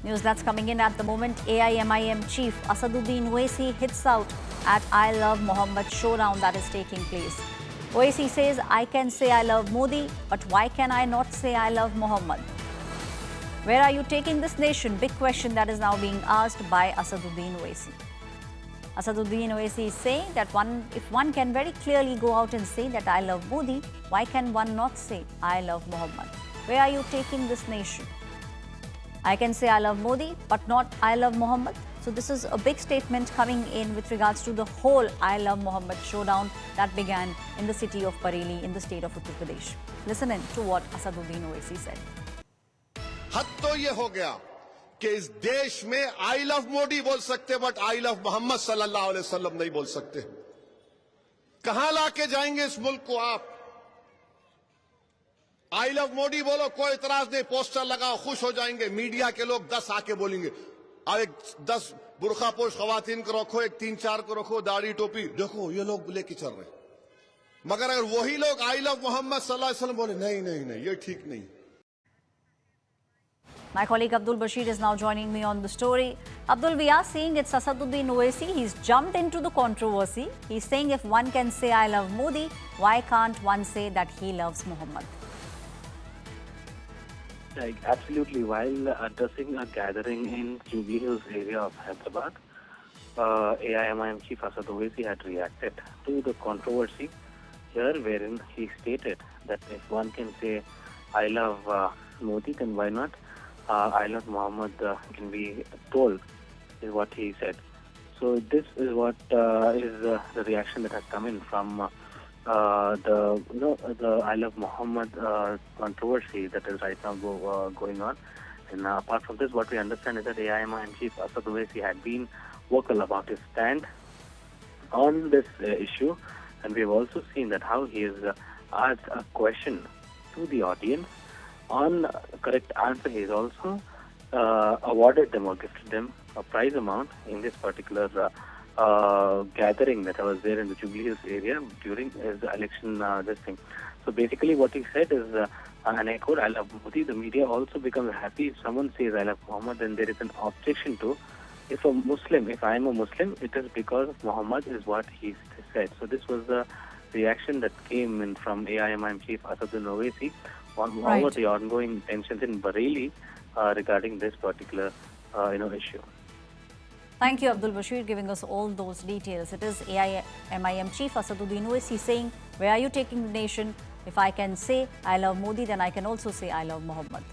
News that's coming in at the moment. AIMIM chief Asaduddin Owaisi hits out at I Love Mohammed showdown that is taking place. Owaisi says, I can say I love Modi, but why can I not say I love Mohammed? Where are you taking this nation? Big question that is now being asked by Asaduddin Owaisi. Asaduddin Owaisi is saying that if one can very clearly go out and say that I love Modi, why can one not say I love Mohammed? Where are you taking this nation? I can say I love Modi, but not I love Mohammed. So this is a big statement coming in with regards to the whole I Love Mohammed showdown that began in the city of Bareilly in the state of Uttar Pradesh. Listen in to what Asaduddin Owaisi said. हद तो ये हो गया कि इस देश में I love Modi बोल सकते बट आई लव मोहम्मद सल्लल्लाहु अलैहि वसल्लम नहीं बोल सकते। कहां लाके जाएंगे इस मुल्क को आप? आई लव मोदी बोलो, कोई इतराज नहीं, पोस्टर लगाओ, खुश हो जाएंगे। मीडिया के लोग 10 आके बोलेंगे, अब एक 10 बुरखा पोश खवातीन को रखो, एक 3-4 को रखो, दाढ़ी टोपी, देखो ये लोग लेके चल रहे। मगर अगर वही लोग आई लव मोहम्मद सल्लल्लाहु अलैहि वसल्लम बोले, नहीं नहीं नहीं, ये ठीक नहीं। My colleague Abdul Bashir is now joining me on the story. Abdul, we are seeing it's Asaduddin Owaisi. He's jumped into the controversy. He's saying if one can say I love Modi, why can't one say that he loves Mohammed? Absolutely. While addressing a gathering in Jubilee Hills area of Hyderabad, AIMIM chief Asad Owaisi had reacted to the controversy here, wherein he stated that if one can say I love Modi, then why not I love Muhammad can be told, is what he said. So this is what is the reaction that has come in from the I Love Muhammad controversy that is right now going on. And apart from this, what we understand is that AIMIM chief Asad Owaisi had been vocal about his stand on this issue, and we have also seen that how he has asked a question to the audience. On correct answer, he has also awarded them or gifted them a prize amount in this particular gathering that was there in the Jubilee Hills area during his election this thing. So basically what he said is, and I quote, I love Modi. The media also becomes happy if someone says I love Muhammad, then there is an objection to. If I am a Muslim, it is because of Muhammad is what he said. So this was the reaction that came in from AIMIM chief Asaduddin Owaisi over the ongoing tensions in Bareilly regarding this particular issue. Thank you, Abdul Bashir, giving us all those details. It is AIMIM chief Asaduddin Owaisi saying, where are you taking the nation? If I can say I love Modi, then I can also say I love Mohammed.